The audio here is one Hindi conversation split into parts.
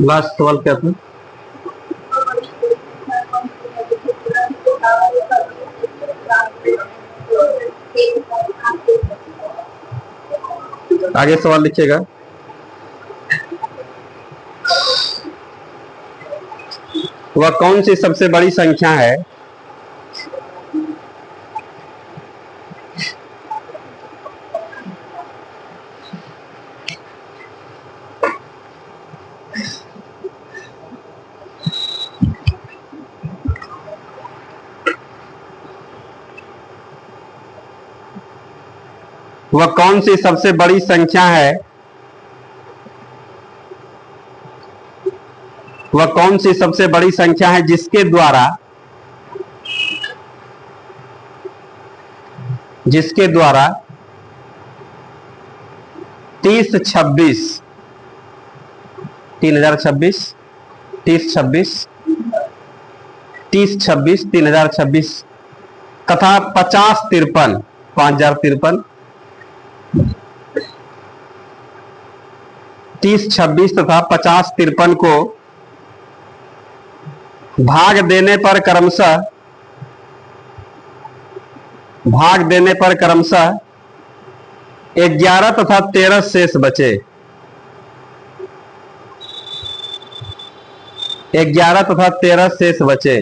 लास्ट सवाल क्या था? आगे सवाल लिखिएगा। वह कौन सी सबसे बड़ी संख्या है वह कौन सी सबसे बड़ी संख्या है वह कौन सी सबसे बड़ी संख्या है जिसके द्वारा 3026 3026 3026 3026 3026 तथा 5053 5053 3026 तथा 5053 को भाग देने पर क्रमशः 11 तथा 13 शेष बचे। 11 तथा 13 शेष बचे।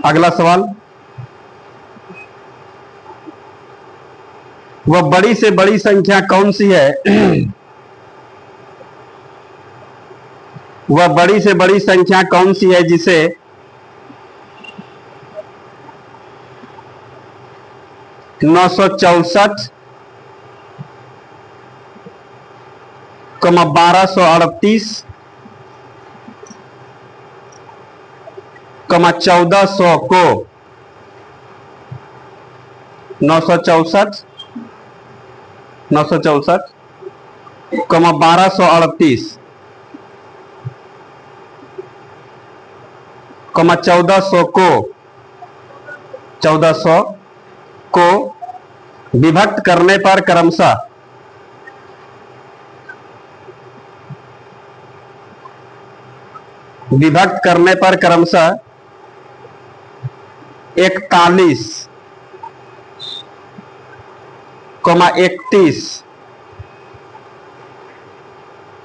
अगला सवाल, वह बड़ी से बड़ी संख्या कौन सी है वह बड़ी से बड़ी संख्या कौन सी है जिसे 964, 1238, 1400 को 964, 1238, 1400 को विभक्त करने पर क्रमशः 41, 31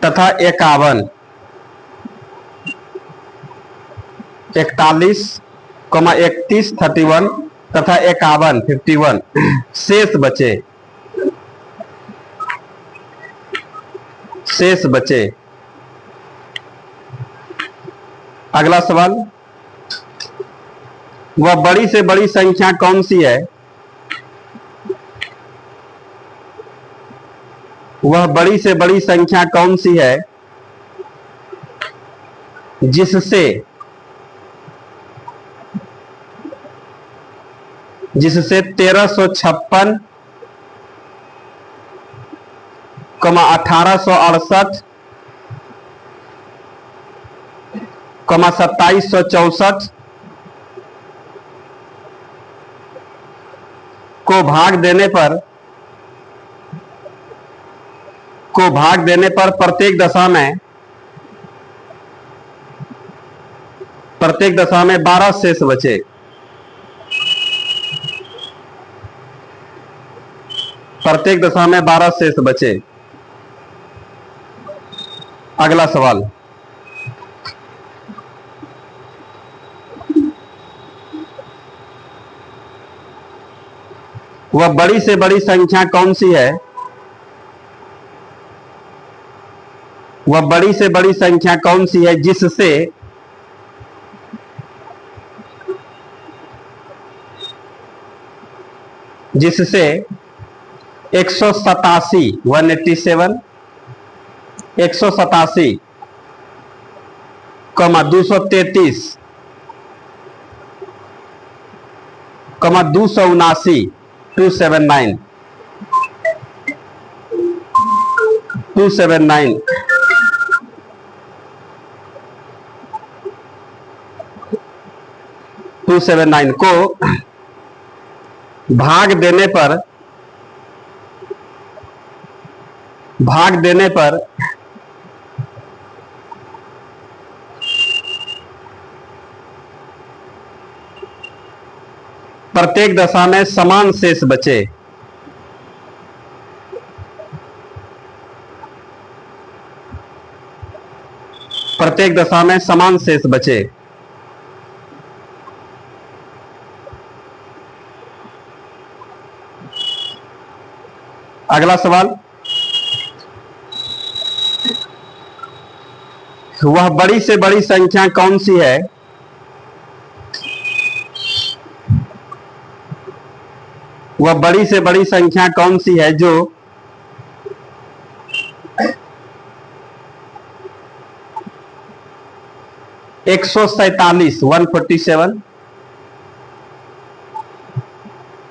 तथा 51, 41, 31, 31 तथा 51, 51 शेष बचे। अगला सवाल, वह बड़ी से बड़ी संख्या कौन सी है वह बड़ी से बड़ी संख्या कौन सी है जिससे 1356, 1868, 2764 को भाग देने पर प्रत्येक दशा में 12 शेष बचे। प्रत्येक दशा में 12 शेष बचे। अगला सवाल, वह बड़ी से बड़ी संख्या कौन सी है वह बड़ी से बड़ी संख्या कौन सी है जिससे 187, 187, 187, 233, 279, 279, 279 279 279 को भाग देने पर प्रत्येक दशा में समान शेष बचे। प्रत्येक दशा में समान शेष बचे। अगला सवाल, वह बड़ी से बड़ी संख्या कौन सी है वह बड़ी से बड़ी संख्या कौन सी है जो 147 147,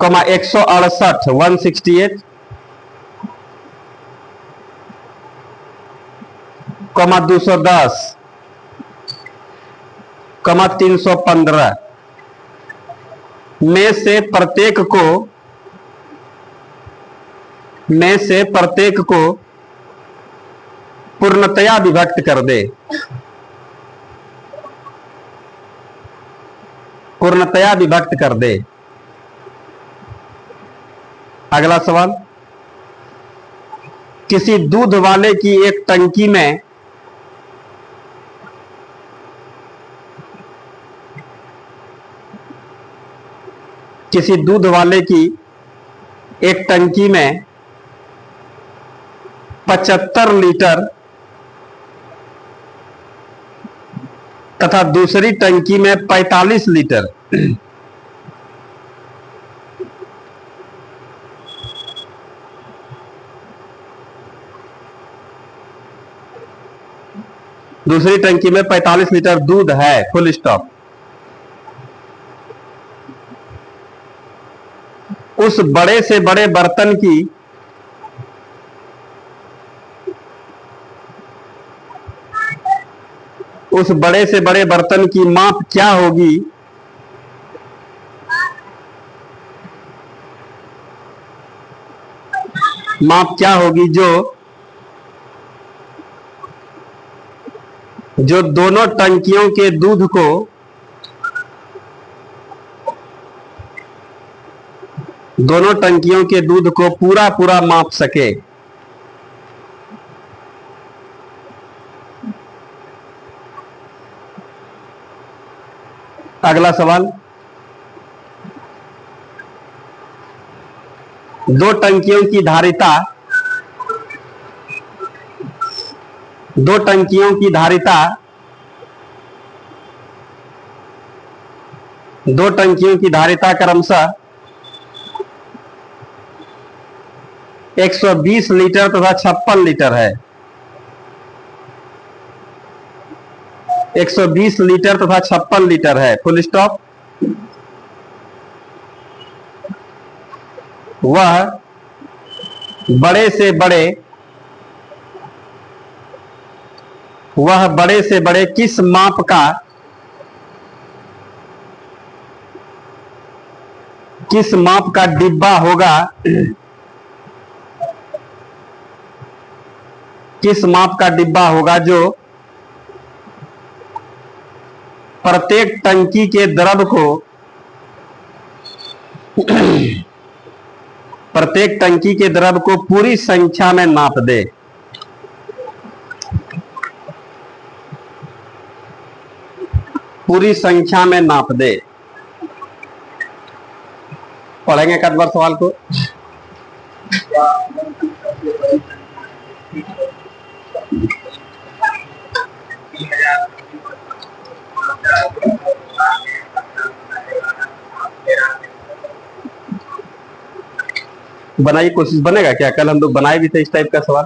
168 168, 210, 315 में से प्रत्येक को पूर्णतया विभक्त कर दे। पूर्णतया विभक्त कर दे। अगला सवाल, किसी दूध वाले की एक टंकी में किसी दूध वाले की एक टंकी में 75 लीटर तथा दूसरी टंकी में 45 लीटर दूसरी टंकी में 45 लीटर दूध है, फुल स्टॉप। उस बड़े से बड़े बर्तन की माप क्या होगी जो दोनों टंकियों के दूध को पूरा माप सके। अगला सवाल, दो टंकियों की धारिता 'क्रमशः 120 लीटर तथा 56 लीटर है। 120 लीटर तथा 56 लीटर है, फुल स्टॉप। वह बड़े से बड़े किस माप का डिब्बा होगा जो प्रत्येक टंकी के द्रव को पूरी संख्या में नाप दे। पढ़ेंगे एक बार सवाल को। बनाइए, कोशिश बनेगा क्या? कल हम लोग बनाए भी थे इस टाइप का सवाल।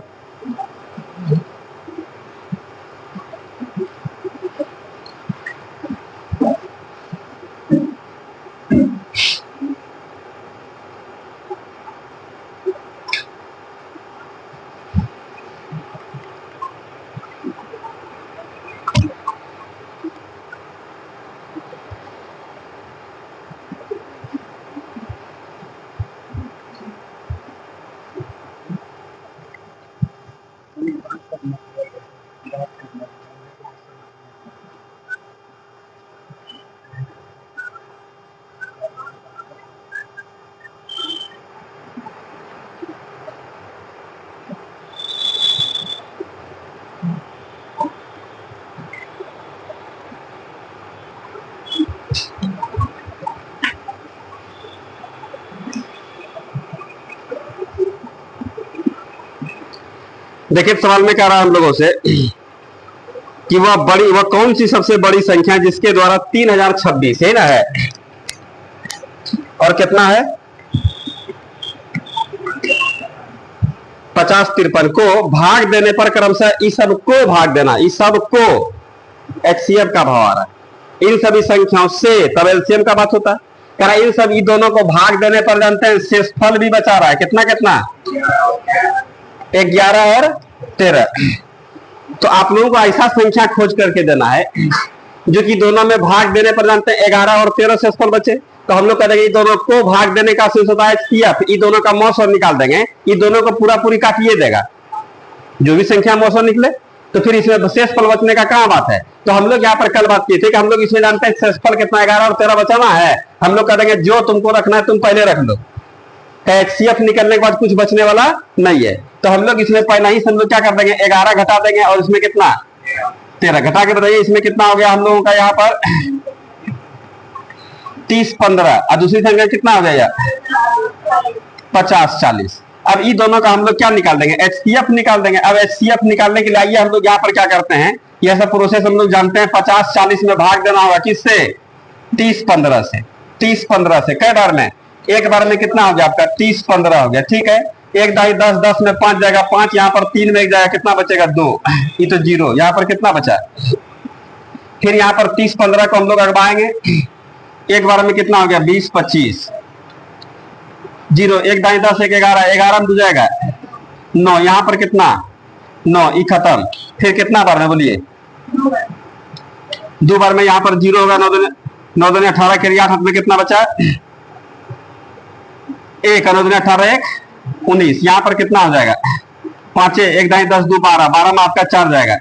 देखिए सवाल में कह रहा है हम लोगों से कि वह कौन सी सबसे बड़ी संख्या जिसके द्वारा 3026 है ना है और कितना है 5053 को भाग देने पर क्रमशः इस सब को भाग देना, इस सब को एचसीएफ का भाव आ रहा है इन सभी संख्याओं से, तब एलसीएम का बात होता है। कह रहा इन सभी दोनों को भाग देने पर जानते हैं शेषफल भी बचा रहा है, कितना कितना 11 और 13। तो आप लोगों को ऐसा संख्या खोज करके देना है जो कि दोनों में भाग देने पर जानते हैं 11 और 13 शेषफल बचे। तो हम लोग कह देंगे दोनों को भाग देने का शेष होता है एचसीएफ, ये दोनों का मौसम निकाल देंगे, ये दोनों को पूरा पूरी काटिए देगा जो भी संख्या मौसम निकले। तो फिर इसमें शेषफल बचने का क्या बात है। तो हम लोग यहाँ पर कल बात किए थे कि हम लोग इसमें जानते हैं शेषफल कितना 11 और 13 बचाना है। हम लोग कह देंगे जो तुमको रखना है तुम पहले रख लो, एचसीएफ निकलने के बाद कुछ बचने वाला नहीं है। तो हम लोग इसमें पहले ही हम लोग क्या कर देंगे 11 घटा देंगे और इसमें कितना 13 घटा के बताइए इसमें कितना हो गया हम लोगों का यहाँ पर 30-15 और दूसरी संख्या कितना हो गया 50-40। अब ये दोनों का हम लोग क्या निकाल देंगे एचसीएफ निकाल देंगे। अब एचसीएफ निकालने के लिए आइए हम लोग यहाँ पर क्या करते हैं, यह सब प्रोसेस हम लोग जानते हैं 50-40 में भाग देना होगा किससे 30-15 से। 30-15 से कई बार में, एक बार में कितना हो गया आपका 30-15 हो गया, ठीक है। 1 ढाई 10, 10 में 5 जाएगा 5, यहाँ पर 3 में 1 जाएगा, कितना बचेगा 2, ये तो 0, यहाँ पर कितना बचा। फिर यहाँ पर 30-15 को हम लोग अगवाएंगे, एक बार में कितना हो गया 20-25, 0, 1 ढाई 10, 1 11, 11 में 2 जाएगा 9, यहाँ पर कितना 9, ये खत्म। फिर कितना बार में बोलिए 2 बार में, यहाँ पर 0 होगा, 9 दूनी 18 के 8 में कितना बचा 1, 9 दूनी 18, 1 19, यहाँ पर कितना हो जाएगा 5, 1 ढाई 10, 2 12, 12 में आपका 4 जाएगा,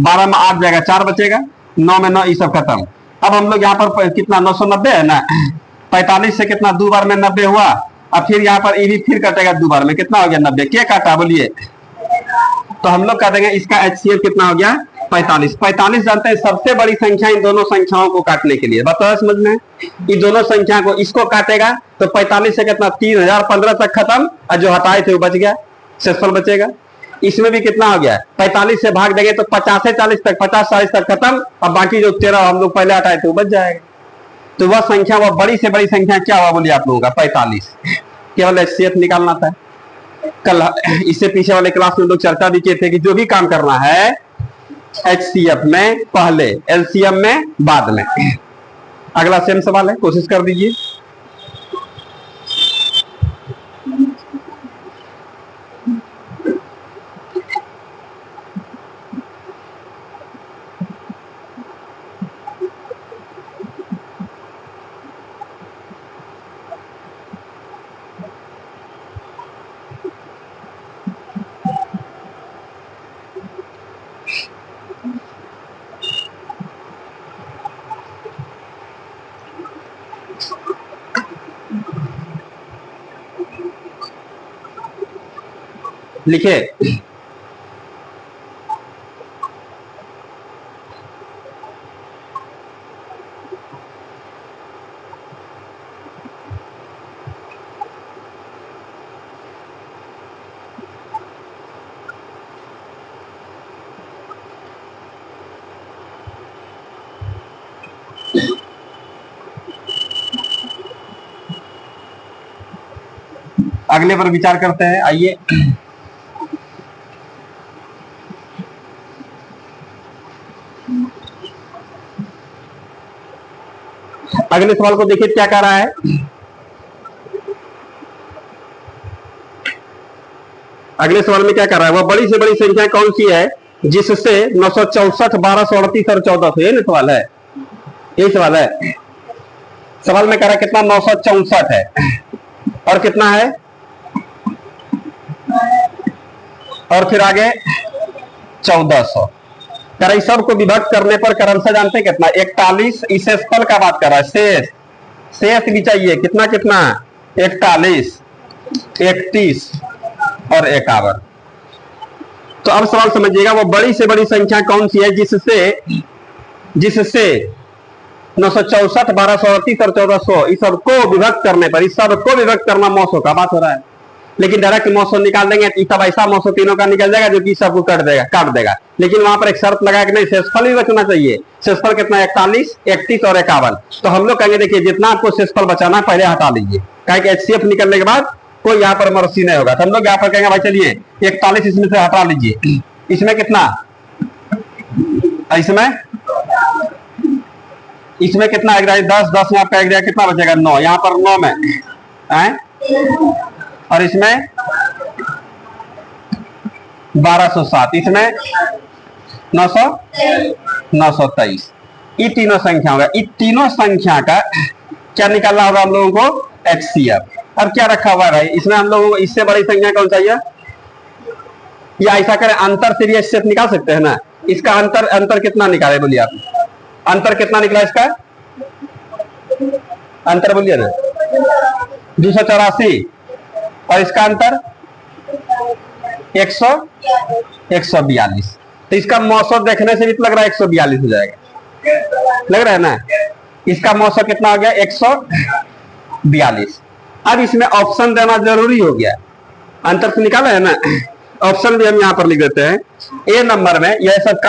12 में 8 जाएगा, 4 बचेगा, 9 में 9, ये सब खत्म। अब हम लोग यहाँ पर कितना 990 है ना, 45 से कितना 2 बार में 90 हुआ, अब फिर यहाँ पर ये भी फिर कटेगा 2 बार में, कितना हो गया 90, क्या काटा बोलिए। तो हम लोग कह देंगे इसका एचसीएफ कितना हो गया 45। 45 जानते हैं सबसे बड़ी संख्या इन दोनों संख्याओं को काटने के लिए, बताओ समझ में, इन दोनों संख्या को इसको काटेगा तो 45 से कितना 3015 तक खत्म, और जो हटाए थे वो बच गया, शेषफल बचेगा। इसमें भी कितना हो गया 45 से भाग देंगे तो 50 से 40 तक, 50-40 तक खत्म, अब बाकी जो 13 हम लोग पहले हटाए थे वो बच जाएगा। तो वह संख्या, वह बड़ी से बड़ी संख्या क्या हुआ बोलिए आप लोगों का 45। केवल एचसीएफ निकालना था। कल इससे पीछे वाले क्लास में लोग चर्चा भी किए थे कि जो भी काम करना है एचसीएफ में पहले, एलसीएम में बाद में। अगला सेम सवाल है, कोशिश कर दीजिए। लिखिए अगले पर विचार करते हैं, आइए। अगले सवाल को देखिए क्या कह रहा है। अगले सवाल में क्या कर रहा है, वह बड़ी से बड़ी संख्या कौन सी है जिससे 964, 1238 और 1400, ये सवाल है, यही सवाल है। सवाल में कह रहा है कितना 964 है और कितना है, और फिर आगे 1400। कह सबको विभक्त करने पर क्रमशः जानते हैं कितना 41, इस शेषफल का बात कर रहा है, शेष, शेष भी चाहिए कितना कितना 41, 31 और 51। तो अब सवाल समझिएगा, वो बड़ी से बड़ी संख्या कौन सी है जिससे 964, 1238 और 1400 इस सबको विभक्त करने पर, इस सबको विभक्त करना 900 का बात हो रहा है। लेकिन डायरेक्ट मौसम निकाल देंगे तो तब ऐसा मौसम तीनों का निकल जाएगा जो कि सबको काट देगा। लेकिन वहां पर एक शर्त लगाया कि नहीं, शेषफल भी बचना चाहिए। शेषफल कितना, 41, 31 और 51। तो हम लोग कहेंगे देखिए जितना आपको शेषफल बचाना है पहले हटा लीजिए, क्या कि HCF निकलने के बाद कोई यहाँ पर मरसी नहीं होगा। तो हम लोग यहाँ पर कहेंगे भाई चलिए 41 इसमें से हटा लीजिए। इसमें कितना, इसमें कितना, 10 में आपका कितना बचेगा, 9। यहाँ पर 9 में और इसमें 1207, इसमें 923। ये तीनों संख्या होगा। ये तीनों संख्या का क्या निकालना होगा हम लोगों को, HCF। अब क्या रखा हुआ है इसमें, हम लोगों को इससे बड़ी संख्या कौन चाहिए, या ऐसा करें अंतर से भी HCF निकाल सकते हैं ना। इसका अंतर कितना निकाले बोलिए आप, अंतर कितना निकला इसका, अंतर बोलिए ना, 284। और इसका अंतर 142। तो इसका मौसम देखने से भी लग रहा है 142 हो जाएगा, लग रहा है ना। इसका मौसम कितना हो गया, 142। अब इसमें ऑप्शन देना जरूरी हो गया, अंतर से निकाला है ना। ऑप्शन भी हम यहाँ पर लिख देते हैं। ए नंबर में यह सब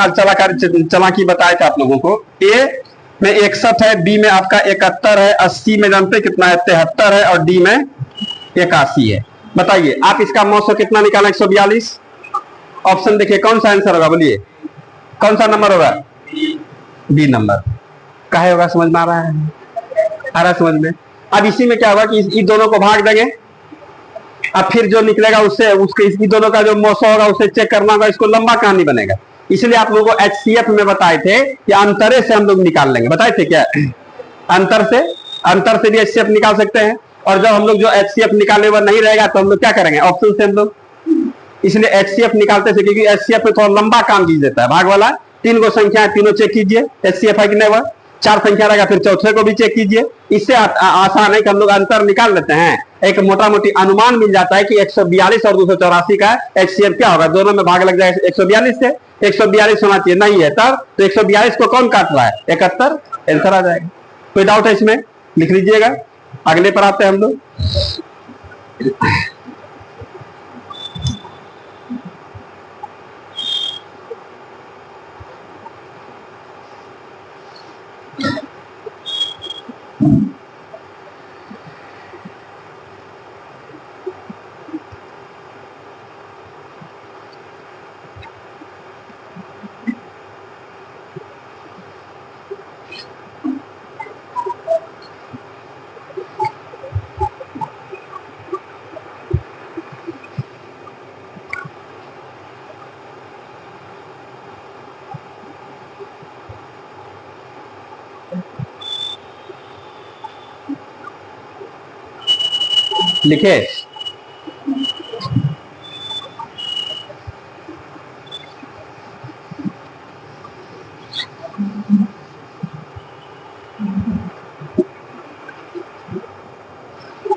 चालाकी बताए थे आप लोगों को। ए में 61 है, बी में आपका 71 है, 80 में जानते कितना है, 73 है, और डी में 81 है। बताइए आप इसका मौसम कितना निकाला, 142। ऑप्शन देखिए कौन सा आंसर होगा, बोलिए कौन सा नंबर होगा, बी नंबर। काहे होगा, समझ में आ रहा है, आ रहा है समझ में। अब इसी में क्या होगा कि इन दोनों को भाग देंगे, अब फिर जो निकलेगा उससे उसके इन दोनों का जो मौसम होगा उसे चेक करना होगा। इसको लंबा कहानी बनेगा, इसलिए आप लोगों को HCF में बताए थे कि अंतरे से हम लोग निकाल लेंगे। बताए थे क्या, अंतर से भी HCF निकाल सकते हैं। और जब हम लोग जो HCF निकाले हुआ नहीं रहेगा तो हम लोग क्या करेंगे, ऑप्शन से हम लोग इसलिए HCF निकालते थे, क्योंकि HCF में थोड़ा लंबा काम कीज देता है। भाग वाला 3 गो संख्या है, तीनों चेक कीजिए HCF है कि नहीं। वह 4 संख्या रहेगा, फिर चौथे को भी चेक कीजिए। इससे आसान है कि हम लोग अंतर निकाल लेते हैं, एक मोटा मोटी अनुमान मिल जाता है कि 142 और 284 का HCF क्या होगा। दोनों में भाग लग जाएगा 142 से, 142 होना चाहिए, नहीं है तब तो 142 को कौन काट रहा है, 71, आंसर आ जाएगा। कोई डाउट है इसमें, लिख लीजिएगा। अगले पर आते हैं हम लोग। लिखे,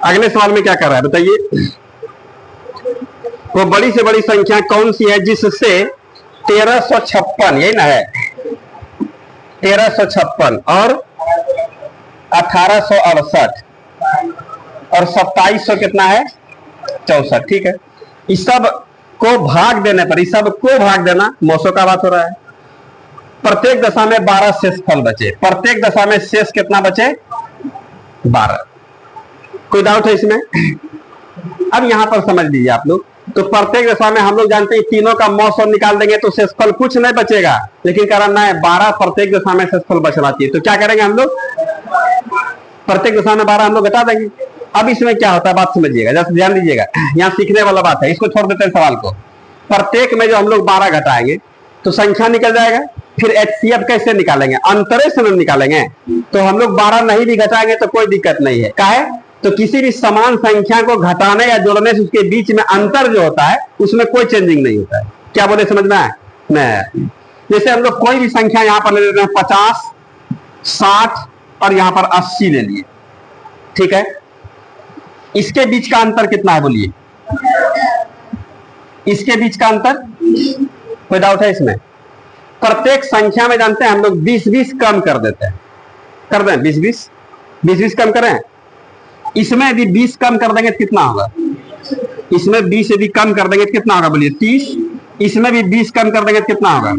अगले सवाल में क्या कर रहा है बताइए। वो बड़ी से बड़ी संख्या कौन सी है जिससे 1356, यही ना है, 1356 और 1868 और 2700 कितना है, 64। ठीक है, इस सब को भाग देने पर, इस सब को भाग देना मौसों का बात हो रहा है। प्रत्येक दशा में 12 शेषफल बचे, प्रत्येक दशा में शेष कितना बचे, 12। कोई डाउट है इसमें। अब यहां पर समझ लीजिए आप लोग, तो प्रत्येक दशा में हम लोग जानते हैं तीनों का मौसम निकाल देंगे तो शेषफल कुछ नहीं बचेगा, लेकिन करना है 12 प्रत्येक दशा में शेषफल बचना चाहिए। तो क्या करेंगे हम लोग, प्रत्येक दशा में 12 हम लोग घटा देंगे। अब इसमें क्या होता है बात समझिएगा, जैसे ध्यान दीजिएगा, यहाँ सीखने वाला बात है, इसको छोड़ देते हैं सवाल को। प्रत्येक में जो हम लोग 12 घटाएंगे तो संख्या निकल जाएगा। फिर HCF कैसे निकालेंगे, अंतरे से निकालेंगे। तो हम लोग 12 नहीं भी घटाएंगे तो कोई दिक्कत नहीं है। काहे, तो किसी भी समान संख्या को घटाने या जोड़ने से उसके बीच में अंतर जो होता है उसमें कोई चेंजिंग नहीं होता है। क्या बोले, समझ में आए नहीं। जैसे हम लोग कोई भी संख्या यहाँ पर ले लेते हैं, 50, 60 और यहाँ पर 80 ले लिए, ठीक है। इसके बीच का अंतर कितना है बोलिए, इसके बीच का अंतर, कोई डाउट है इसमें। प्रत्येक संख्या में जानते हैं हम लोग 20-20 कम कर देते हैं, कर दें 20-20 कम करें। इसमें यदि 20 कम कर देंगे तो कितना होगा, इसमें 20 यदि कम कर देंगे तो कितना होगा बोलिए 30। इसमें भी 20 कम कर देंगे तो कितना होगा,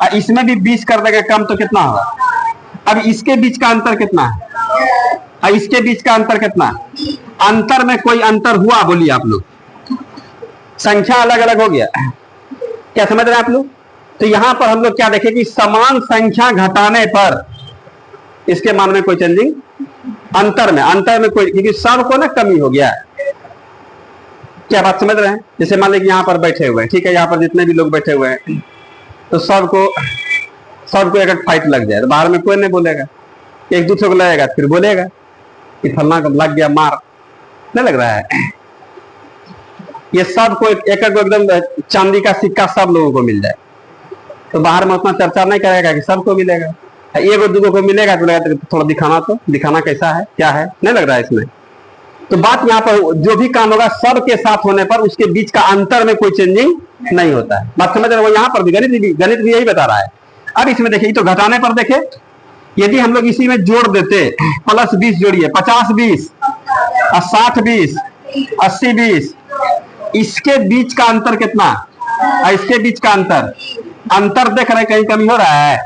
और इसमें भी 20 कर देंगे कम तो कितना होगा। अब इसके बीच का अंतर कितना है, और इसके बीच का अंतर कितना है, अंतर में कोई अंतर हुआ बोलिए आप लोग, संख्या अलग अलग हो गया, क्या समझ रहे हैं आप लोग। तो यहां पर हम लोग क्या देखें कि समान संख्या घटाने पर इसके मान में कोई चेंजिंग, अंतर में कोई, क्योंकि सब को ना कमी हो गया। क्या बात समझ रहे हैं। जैसे मान लीजिए यहाँ पर बैठे हुए हैं, ठीक है, यहाँ पर जितने भी लोग बैठे हुए हैं तो सबको एक फाइट लग जाए तो बाहर में कोई नहीं बोलेगा, एक दूसरे को लगेगा फिर बोलेगा कि फलना को लग गया मार, नहीं लग रहा है। ये सबको एक एकदम चांदी का सिक्का सब लोगों को मिल जाए तो बाहर में उतना चर्चा नहीं करेगा कि सबको मिलेगा, एक दूगों को मिलेगा तो लगेगा थोड़ा दिखाना कैसा है क्या है, नहीं लग रहा है इसमें। तो बात यहाँ पर जो भी काम होगा सबके साथ होने पर उसके बीच का अंतर में कोई चेंजिंग नहीं होता है। बात समझ रहे हो। यहाँ पर भी गणित भी यही बता रहा है। अब इसमें देखिए तो घटाने पर देखे, यदि हम लोग इसी में जोड़ देते प्लस 20 जोड़िए 50-20 और 60-20 80-20, इसके बीच का अंतर कितना, इसके बीच का अंतर देख रहे कहीं कमी हो रहा है।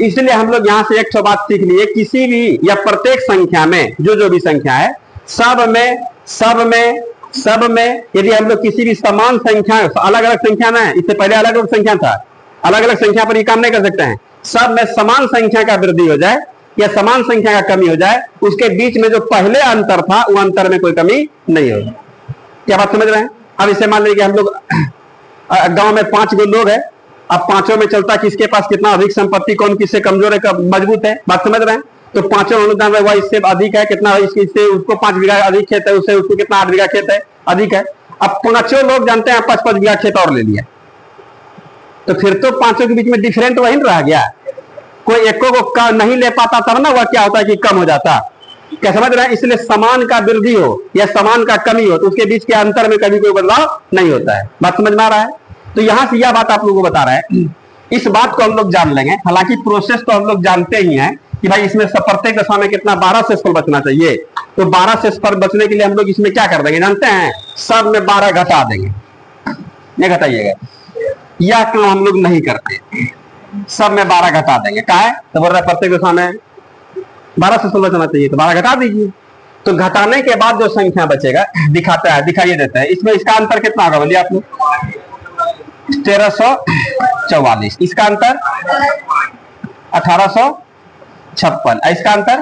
इसलिए हम लोग यहाँ से एक बात सीख लिए, किसी भी या प्रत्येक संख्या में जो भी संख्या है सब में यदि हम लोग किसी भी समान संख्या, अलग अलग संख्या ना है, इससे पहले अलग अलग संख्या था, अलग अलग संख्या पर ये काम नहीं कर सकते हैं, सब में समान संख्या का वृद्धि हो जाए या समान संख्या का कमी हो जाए, उसके बीच में जो पहले अंतर था वो अंतर में कोई कमी नहीं होगी। क्या बात समझ रहे हैं। अब इसे मान लीजिए हम लोग गांव में 5 लोग हैं, अब पांचों में चलता कि इसके पास कितना अधिक संपत्ति, कौन किससे कमजोर है कब मजबूत है, बात समझ रहे हैं। तो पांचों हम लोग जान रहे हैं इससे अधिक है कितना, इससे उसको 5 बीघा अधिक खेत है, उससे उसको कितना 8 बीघा खेत है अधिक है। अब 5 लोग जानते हैं 5-5 बीघा खेत और ले लिया, तो फिर तो पांचों के बीच में डिफरेंट वही रह गया, कोई एको को नहीं ले पाता तब ना वह क्या होता है कि कम हो जाता। क्या समझ रहे हैं। इसलिए समान का वृद्धि हो या समान का कमी हो तो उसके बीच के अंतर में कभी कोई बदलाव नहीं होता है। बात समझ में आ रहा है। तो यहां से यह बात आप लोगों को बता रहा है, इस बात को हम लोग जान लेंगे। हालांकि प्रोसेस तो हम लोग जानते ही हैं कि भाई इसमें प्रत्येक दशा में कितना 12 शेषफल बचना चाहिए। तो 12 शेषफल बचने के लिए हम लोग इसमें क्या कर देंगे जानते हैं, सब में 12 घटा देंगे। ये घटाइएगा, यह काम हम लोग नहीं करते, सब में 12 घटा देंगे। क्या है तो बोल रहा है प्रत्येक दशा में 12 शेषफल बचना चाहिए तो 12 घटा दीजिए। तो घटाने के बाद जो संख्या बचेगा दिखाइए देता है। इसमें इसका अंतर कितना होगा बोलिए आप लोग, 1344। इसका अंतर 1856। इसका अंतर,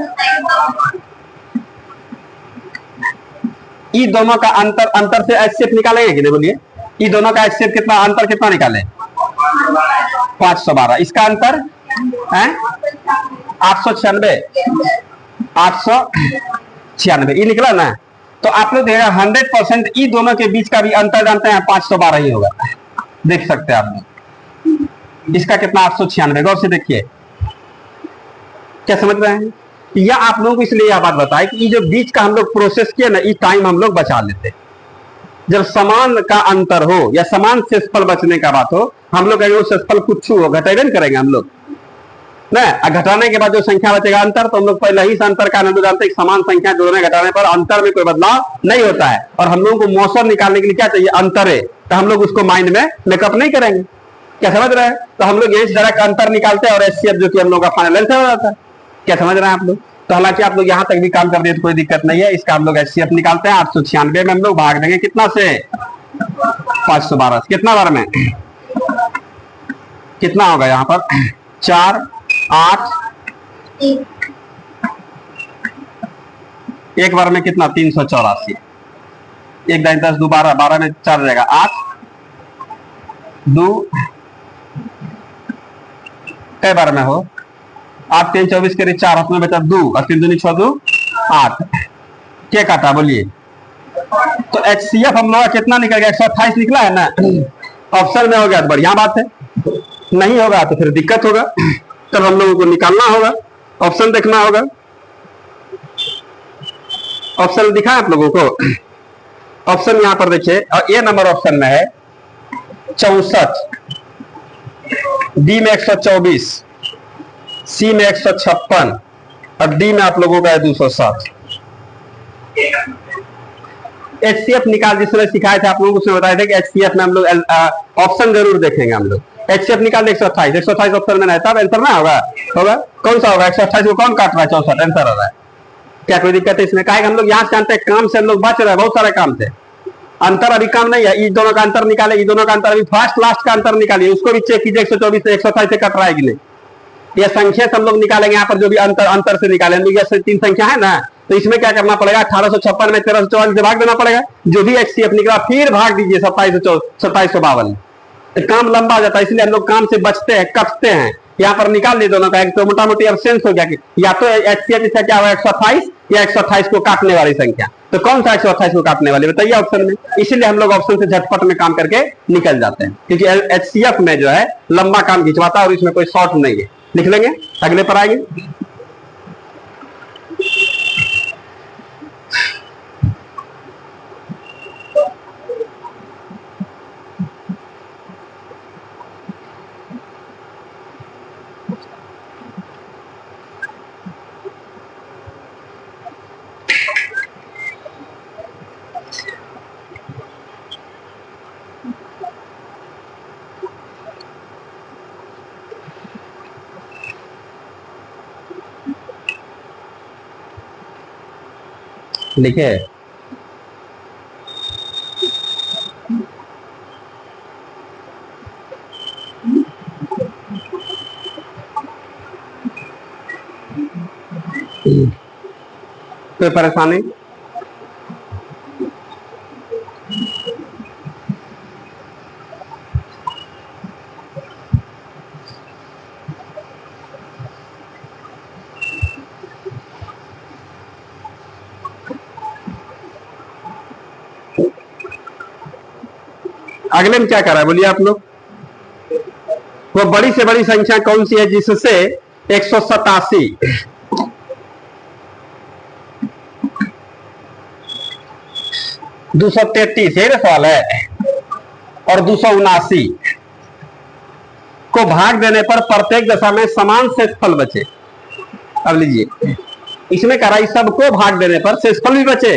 ई दोनों का अंतर से HCF निकालेंगे कि नहीं बोलिए, ई दोनों का HCF कितना, अंतर कितना निकाले 512। इसका अंतर है 896, 896 ये निकला ना। तो आप लोग देखिएगा 100% ई दोनों के बीच का भी अंतर जानते हैं 512 ही होगा, देख सकते हैं आप लोग। इसका कितना 896, गौर से देखिए। क्या समझ रहे हैं। या आप लोगों को इसलिए यह बात बताए कि ये जो बीच का हम लोग प्रोसेस किया ना, ये टाइम हम लोग बचा लेते। जब समान का अंतर हो या समान शेषफल बचने का बात हो, हम लोग अगर शेषफल कुछ हो घटेबे करेंगे हम लोग ना। घटाने के बाद जो संख्या बचेगा अंतर, तो हम लोग पहले ही से अंतर का आनंद जानते हैं। समान संख्या जोड़ने घटाने पर अंतर में कोई बदलाव नहीं होता है। और हम लोगों को मौसम निकालने के लिए क्या चाहिए, अंतर है, तो हम लोग उसको माइंड में मेकअप नहीं करेंगे। क्या समझ रहे हैं। तो हम लोग यही डायरेक्ट अंतर निकालते हैं और HCF जो कि हम लोग का फाइनल आंसर हो जाता है। क्या समझ रहे हैं आप लोग। तो हालांकि आप लोग यहां तक भी काम कर दिए तो कोई दिक्कत नहीं है। इसका हम लोग HCF निकालते हैं 896 में हम लोग भाग देंगे कितना से 512। कितना बार में कितना होगा यहाँ पर 4 8, एक बार में कितना 384। 1 10 10 2 12, 12 में 4 रहेगा 8 2, कई बार में हो 8 3 24 के 4 हाथ में बचा 2 और 3 दूनी 6 2 8। क्या काटा बोलिए। तो HCF हम लोग कितना निकल गया 128 निकला है ना। ऑप्शन में हो गया तो बढ़िया बात है, नहीं होगा तो फिर दिक्कत होगा, तब हम लोगों को निकालना होगा, ऑप्शन देखना होगा। ऑप्शन दिखा आप लोगों को। ऑप्शन यहां पर देखिए, और ए नंबर ऑप्शन में है 64, बी में 124, सी में 156 और डी में आप लोगों का है 207। HCF निकाल जिसने सिखाए थे आप लोगों को, उसने बताया था कि HCF में हम लोग ऑप्शन जरूर देखेंगे हम लोग। HCF निकाल 128 ऑप्शन में नहीं, तब आंसर ना होगा, होगा कौन सा होगा? 128 को कौन काट रहा है? 64 आंसर हो रहा है। क्या कोई दिक्कत है इसमें? कहा हम लोग यहाँ से जानते हैं, काम से हम लोग बच रहे हैं, बहुत सारे काम से। अंतर अभी काम नहीं है, इन दोनों का अंतर निकाले, इन दोनों का अंतर अभी फर्स्ट लास्ट का अंतर निकालिए, उसको भी चेक कीजिए 124 से 128 से कट रहा है कि नहीं। ये संख्या से हम लोग निकालेंगे, यहाँ पर जो भी अंतर से निकाले, ये 3 संख्या है ना, तो इसमें क्या करना पड़ेगा? 1856 में 1344 से भाग देना पड़ेगा, जो भी HCF निकला फिर भाग दीजिए 2752। तो काम लंबा हो जाता है, इसलिए हम लोग काम से बचते हैं, कटते हैं। यहाँ पर निकाल लिए दोनों का, एक तो मोटा मोटी एब्सेंस हो गया कि या तो HCF इसका क्या होगा 128 या 128 को काटने वाली संख्या। तो कौन सा 128 को काटने वाली बताइए ऑप्शन में। इसीलिए हम लोग ऑप्शन से झटपट में काम करके निकल जाते हैं, क्योंकि HCF में जो है लंबा काम खिंचवाता है और इसमें कोई शॉर्ट नहीं है। लिख लेंगे, अगले पर आएंगे। लिखे कोई परेशानी? अगले में क्या कर रहा है बोलिए आप लोग? वो बड़ी से बड़ी संख्या कौन सी है जिससे 187 233 यही सवाल है और 279 को भाग देने पर प्रत्येक दशा में समान शेषफल बचे। अब लीजिए, इसमें कह रहा है सबको भाग देने पर शेषफल भी बचे।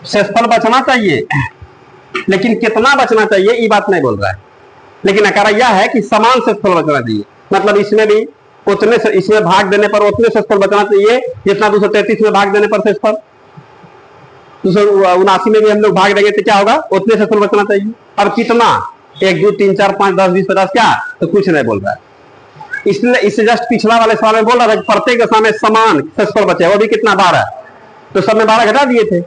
शेषफल बचना चाहिए, लेकिन कितना बचना चाहिए ये बात नहीं बोल रहा है, लेकिन कह रहा यह है कि समान शेषफल बचना चाहिए। मतलब इसमें भी उतने से, इसमें भाग देने पर उतने शेषफल बचना चाहिए जितना 233 में भाग देने पर शेषफल। 279 में भी हम लोग भाग देंगे तो क्या होगा? उतने शेषफल बचना चाहिए। अब कितना? 1 2 3 4 5 10 20 50 क्या? तो कुछ नहीं बोल रहा है। इसलिए इससे जस्ट पिछला वाले सवाल में बोल रहा था कि प्रत्येक दशा में समान शेषफल बचे, वो भी कितना? 12। तो सब में 12 घटा दिए थे।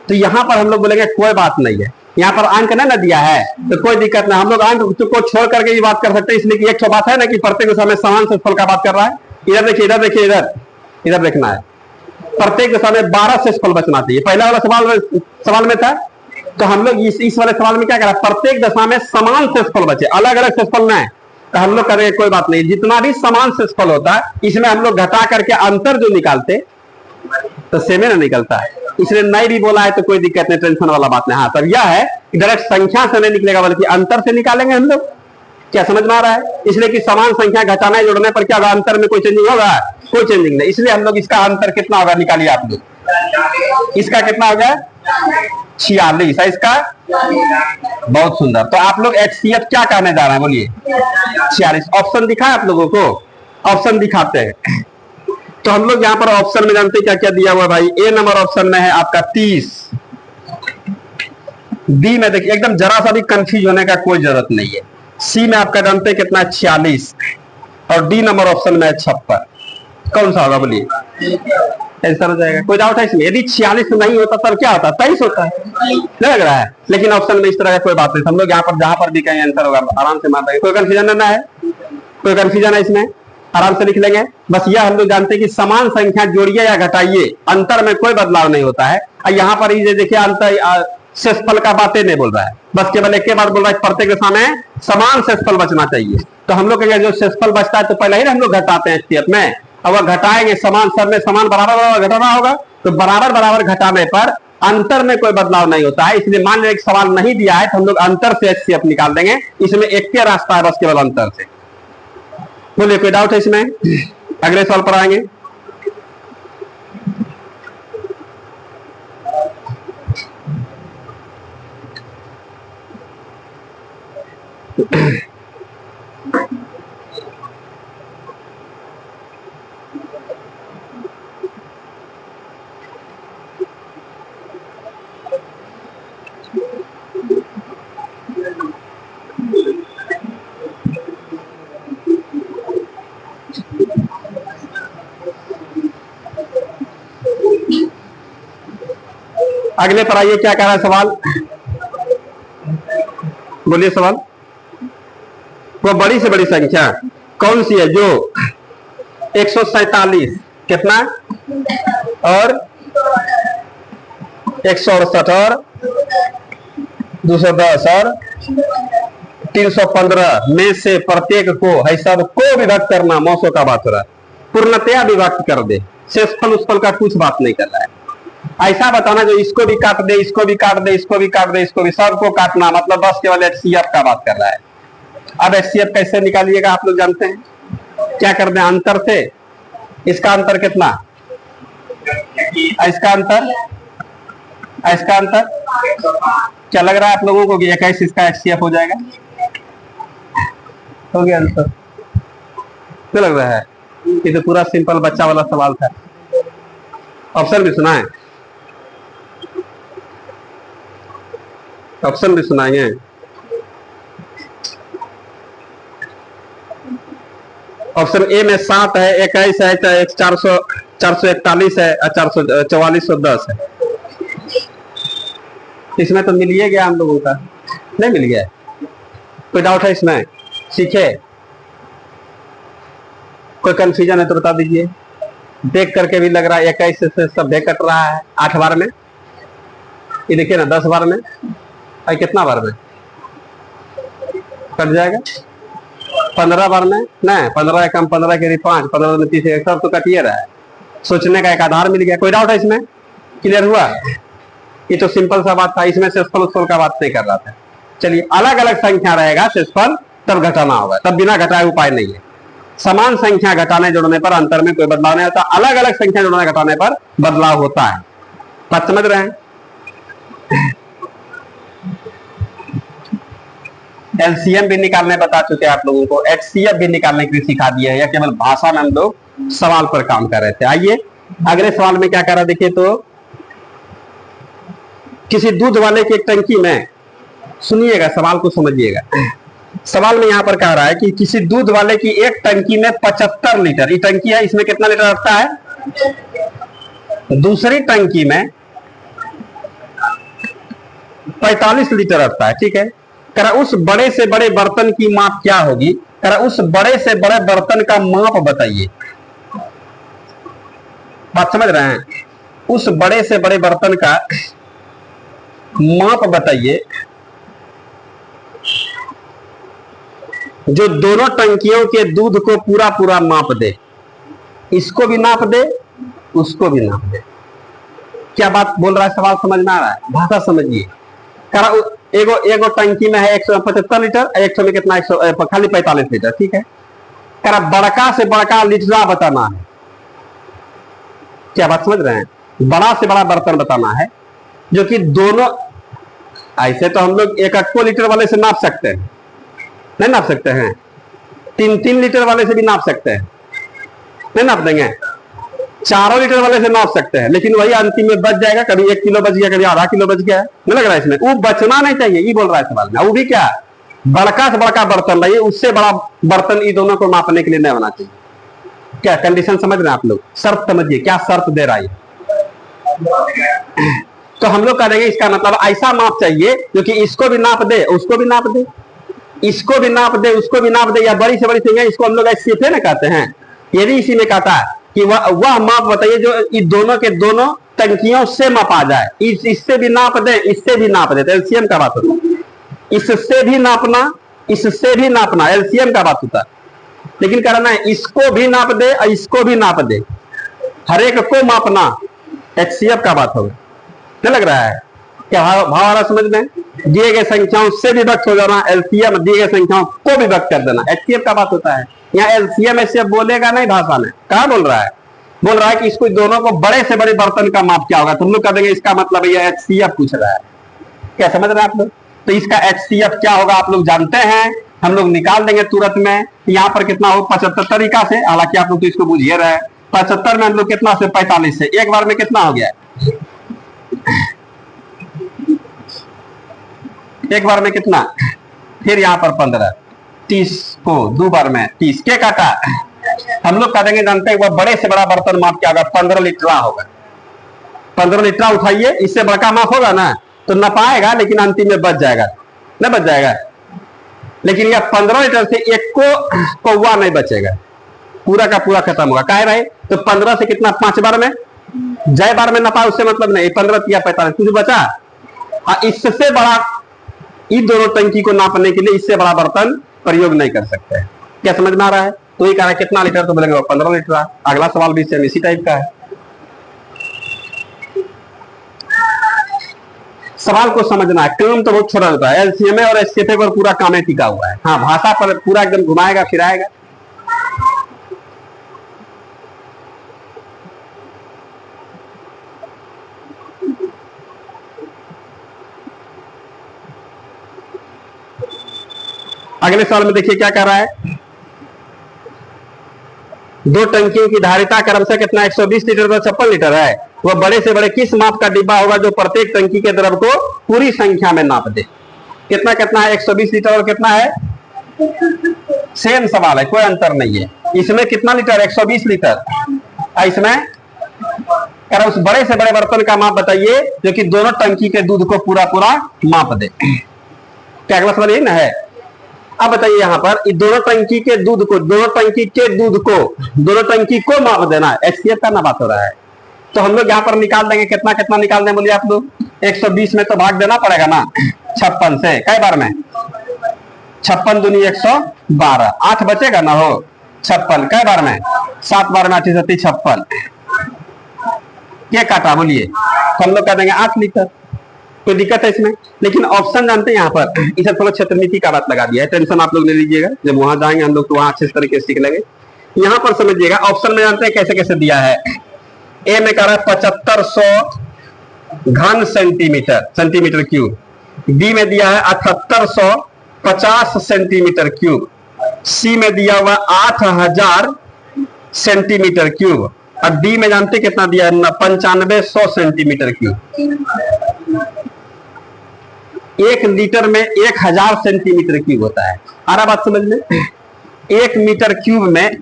तो यहां पर हम लोग बोलेंगे कोई बात नहीं है, यहाँ पर अंक नहीं ना दिया है तो कोई दिक्कत नहीं, हम लोग अंक को छोड़ करके ये बात कर सकते हैं। इसलिए कि एक बात है ना कि प्रत्येक दशा में समान शेषफल का बात कर रहा है। इधर देखिए, इधर देखिए, इधर देखना है। प्रत्येक दशा में 12 शेषफल बचना चाहिए। पहला वाला सवाल में था, तो हम लोग इस वाले सवाल में क्या करा? प्रत्येक दशा में समान शेषफल बचे, अलग अलग शेषफल नहीं। तो हम लोग करेंगे कोई बात नहीं, जितना भी समान शेषफल होता है इसमें हम लोग घटा करके अंतर जो निकालते तो सेमे ना निकलता है। इसलिए नहीं भी बोला है तो कोई दिक्कत नहीं, टेंशन वाला बात नहीं। हाँ, तब यह है कि डायरेक्ट संख्या से नहीं निकलेगा बल्कि अंतर से निकालेंगे हम लोग। क्या समझ में आ रहा है? इसलिए कि समान संख्या घटाने जोड़ने पर क्या होगा? अंतर में कोई चेंजिंग होगा? कोई चेंजिंग नहीं। इसलिए हम लोग इसका अंतर कितना होगा निकालिए आप लोग। इसका कितना होगा? 46 है इसका। बहुत सुंदर। तो आप लोग HCF क्या कहने जा रहे हैं बोलिए? 46। ऑप्शन दिखा आप लोगों को? ऑप्शन दिखाते हैं। तो हम लोग यहाँ पर ऑप्शन में जानते हैं क्या क्या दिया हुआ भाई? A नंबर ऑप्शन में है आपका 30। B में देखिए एकदम जरा सा भी कंफ्यूज होने का कोई जरूरत नहीं है। C में आपका जानते हैं कितना? 46। और D नंबर ऑप्शन में है 56। कौन सा होगा बोलिए? आंसर हो जाएगा। कोई डाउट है इसमें? यदि 46 नहीं होता तब क्या होता? 23 होता है, नहीं लग रहा है? लेकिन ऑप्शन में इस तरह का कोई बात नहीं। हम लोग यहाँ पर जहां पर भी कहीं आंसर होगा आराम से मार देंगे। कोई कंफ्यूजन ना है? कोई कंफ्यूजन है इसमें? आराम से लिख लेंगे। बस यह हम लोग जानते हैं कि समान संख्या जोड़िए या घटाइए, अंतर में कोई बदलाव नहीं होता है। यहाँ पर ये देखिए अंतर शेषफल का बातें नहीं बोल रहा है, बस केवल एक बात बोल रहा है प्रत्येक दशा में समान शेषफल बचना चाहिए। तो हम लोग कहेंगे जो शेषफल बचता है तो पहले ही हम लोग घटाते हैं HCF में। अब वह घटाएंगे, समान सब में समान बराबर बराबर घटाना होगा, तो बराबर बराबर घटाने पर अंतर में कोई बदलाव नहीं होता है। इसलिए मान लीजिए एक सवाल नहीं दिया है तो हम लोग अंतर से HCF निकाल देंगे। इसमें एक ही रास्ता है बस, केवल अंतर से। बोलिए कोई डाउट है इसमें? अगले सवाल पर आएंगे। अगले पर आइए, क्या कह रहा है सवाल, बोलिए सवाल। वो बड़ी से बड़ी संख्या कौन सी है जो 147 कितना और 168 और 210 और 315 में से प्रत्येक को है सब को विभक्त करना मौसों का बात हो रहा है। पूर्णतया विभक्त कर दे, शेषफल उसफल का कुछ बात नहीं कर रहा है। ऐसा बताना जो इसको भी काट दे, इसको भी काट दे, इसको भी काट दे, इसको भी, सबको काटना, मतलब बस केवल HCF का बात कर रहा है। अब HCF कैसे निकालिएगा आप लोग जानते हैं, क्या कर दें अंतर से। इसका अंतर कितना, इसका अंतर, इसका अंतर क्या लग रहा है आप लोगों को कि 21 इसका HCF हो जाएगा, हो गया अंतर, क्या लग रहा है। ये तो पूरा सिंपल बच्चा वाला सवाल था। ऑप्शन भी सुना है, ऑप्शन भी सुनाएंगे। ऑप्शन ए में 7 है, 21 है, 441 है, 410 है। इसमें तो मिल ही गया हम लोगों का, नहीं मिल गया, कोई डाउट है इसमें, सीखे, कोई कंफ्यूजन है तो बता दीजिए। देख करके भी लग रहा है 21 से सब कट रहा है 8 बार में, ये देखिए ना 10 बार में, और कितना बार में कट जाएगा, 15 बार में, नहीं 15 कम 15 के 5, 15 में 30, सब तो कटिए रहा है। सोचने का एक आधार मिल गया। कोई डाउट है इसमें, क्लियर हुआ। ये तो सिंपल सा बात था, इसमें शेषफल उसफल का बात नहीं कर रहा था। चलिए, अलग अलग संख्या रहेगा शेषफल तब घटाना होगा, तब बिना घटाए उपाय नहीं है। समान संख्या घटाने जोड़ने पर अंतर में कोई बदलाव नहीं होता, अलग अलग संख्या जोड़ने घटाने पर बदलाव होता है। बात समझ रहे हैं। एलसीएम भी निकालने बता चुके हैं आप लोगों को, HCF भी निकालने के लिए सिखा दिया है, या केवल भाषा में हम लोग सवाल पर काम कर रहे थे। आइए अगले सवाल में क्या कह रहा है, देखिए तो, किसी दूध वाले की एक टंकी में, सुनिएगा सवाल को समझिएगा। सवाल में यहां पर कह रहा है कि किसी दूध वाले की एक टंकी में 75 लीटर, ये टंकी है, इसमें कितना लीटर रखता है, दूसरी टंकी में 45 लीटर रखता है, ठीक है। करा उस बड़े से बड़े बर्तन की माप क्या होगी, करा उस बड़े से बड़े बर्तन का माप बताइए। बात समझ रहे हैं, उस बड़े से बड़े बर्तन का माप बताइए जो दोनों टंकियों के दूध को पूरा पूरा माप दे, इसको भी नाप दे, उसको भी नाप दे। क्या बात बोल रहा है, सवाल समझ में आ रहा है, भाषा समझिए। करा एगो एगो टंकी में है 175 लीटर, एक सौ में कितना, खाली 45 लीटर, ठीक है। करा बड़का से बड़का लीटरा बताना है। क्या बात समझ रहे हैं, बड़ा से बड़ा बर्तन बताना है जो कि दोनों, ऐसे तो हम लोग एक लीटर वाले से नाप सकते हैं, नहीं नाप सकते हैं, 3 लीटर वाले से भी नाप सकते हैं, नहीं नाप देंगे, 4 लीटर वाले से नाप सकते हैं, लेकिन वही अंतिम में बच जाएगा, कभी 1 किलो बच गया, कभी आधा किलो बच गया, नहीं लग रहा है इसमें, वो बचना नहीं चाहिए, ये बोल रहा है सवाल में। वो भी क्या, बड़का से बड़का बर्तन लाइए, उससे बड़ा बर्तन, ये दोनों को मापने के लिए नहीं होना चाहिए। क्या कंडीशन समझ रहे हैं आप लोग, शर्त समझिए, क्या शर्त दे रहा है। तो हम लोग करेंगे, इसका मतलब ऐसा माप चाहिए जो कि इसको भी नाप दे, उसको भी नाप दे, इसको भी नाप दे, उसको भी नाप दे, या बड़ी से बड़ी संख्या, इसको हम लोग HCF ना कहते हैं। यदि इसी में कहता है कि वह माप बताइए जो इन दोनों के दोनों टंकियों से मापा जाए, इससे भी नाप दे, इससे भी नाप दे, तो LCM का बात होता है। इससे भी नापना, इससे भी नापना, LCM का बात होता है। लेकिन कहना है इसको भी नाप दे और इसको भी नाप दे, हर एक को मापना, HCF का बात होगा। क्या लग रहा है, क्या भाव आ रहा समझ में। दिए गए संख्याओं से विभक्त हो जाना, LCM दिए गए संख्याओं को विभक्त कर देना, HCF का बात होता है। यहाँ LCM HCF बोलेगा नहीं भाषा में, कहा बोल रहा है, बोल रहा है कि इसको दोनों को बड़े से बड़े बर्तन का माप क्या होगा, तुम लोग कह देंगे इसका मतलब ये HCF पूछ रहा है। क्या समझ रहे हैं आप लोग। तो इसका HCF क्या होगा आप लोग जानते हैं, हम लोग निकाल देंगे तुरंत में। यहाँ पर कितना हो 75 तरीका से, हालांकि आप लोग तो इसको बुझिए रहे। 75 में हम लोग कितना से 45 से एक बार में कितना हो गया, एक बार में कितना, फिर यहाँ पर 15, 30 को 2 बार में 30 के काटा। हम लोग कह देंगे जानते हैं वह बड़े से बड़ा बर्तन माप क्या होगा, 15 लीटर होगा। 15 लीटर उठाइए, इससे बड़का माप होगा ना तो न पाएगा, लेकिन अंतिम में बच जाएगा, न बच जाएगा। लेकिन यह 15 लीटर से एक को कौवा नहीं बचेगा, पूरा का पूरा खत्म होगा। कह रहे तो 15 से कितना 5 बार में, जय बार में नपा उससे मतलब नहीं, 15 या 45 कुछ बचा। इससे बड़ा इन दोनों टंकी को नापने के लिए इससे बड़ा बर्तन प्रयोग नहीं कर सकते। क्या समझ में आ रहा है? तो ये कह रहा है कितना लीटर, तो बोलेंगे 15 लीटर। अगला सवाल भी सेम इसी टाइप का है। सवाल को समझना है, काम तो बहुत छोटा होता है। एलसीएम और एससीएफ पर पूरा काम टिका हुआ है। हाँ, भाषा पर पूरा एकदम घुमाएगा फिराएगा। अगले सवाल में देखिए क्या कह रहा है, दो टंकियों की धारिता क्रमशः कितना 120 लीटर और 56 लीटर है। वह बड़े से बड़े किस माप का डिब्बा होगा जो प्रत्येक टंकी के द्रव को पूरी संख्या में नाप दे। कितना कितना है, 120 लीटर और कितना है, सेम सवाल है, कोई अंतर नहीं है। इसमें कितना लीटर, 120 लीटर। इसमें उस बड़े से बड़े बर्तन का माप बताइए जो कि दोनों टंकी के दूध को पूरा पूरा माप दे। क्या अगला सवाल यही ना है। अब बताइए यहाँ पर दोनों टंकी के दूध को, दोनों टंकी को माप देना है, एचसीएफ का ना बात हो रहा है। तो हम लोग यहाँ पर निकाल देंगे, कितना कितना निकाल दें बोलिए आप लोग, 120 में तो भाग देना पड़ेगा ना 56 से। कई बार में 56 दूनी 112, 8 बचेगा ना हो 56। कई बार में 7 बार में 8 56 क्या काटा बोलिए, तो हम लोग कह देंगे 8 लीटर। कोई दिक्कत है इसमें? लेकिन ऑप्शन जानते हैं यहाँ पर, इसे थोड़ा क्षेत्र नीति का बात लगा दिया है, टेंशन आप लोग ले लीजिएगा, जब वहां जाएंगे हम लोग तो वहां अच्छे तरीके से सीख लेंगे। यहाँ पर समझिएगा ऑप्शन में जानते हैं कैसे कैसे दिया है। ए में कह रहा है 7500 घन सेंटीमीटर क्यूब, बी में दिया है 7850 सेंटीमीटर क्यूब, सी में दिया हुआ 8000 सेंटीमीटर क्यूब, और डी में जानते कितना दिया है 9500 सेंटीमीटर क्यूब। 1 लीटर में 1000 सेंटीमीटर क्यूब होता है। आ रहा बात समझ में? 1 मीटर क्यूब में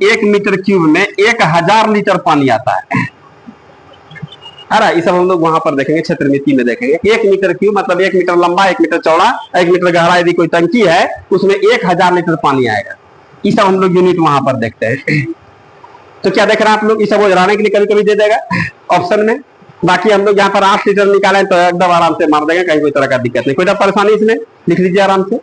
1000 लीटर पानी आता है। इस सब हम लोग वहां पर देखेंगे, क्षेत्र नीति में देखेंगे। 1 मीटर क्यूब मतलब 1 मीटर लंबा, 1 मीटर चौड़ा, 1 मीटर गहरा यदि कोई टंकी है उसमें 1000 लीटर पानी आएगा। ये सब हम लोग यूनिट वहां पर देखते हैं। तो क्या देख रहे हैं आप लोग, ये सब जाने के लिए कभी कभी दे देगा ऑप्शन में। बाकी हम लोग यहाँ पर 8 लीटर निकालें तो एकदम आराम से मार देंगे, कहीं कोई तरह का दिक्कत नहीं। कोई परेशानी इसमें लिख लीजिए आराम से।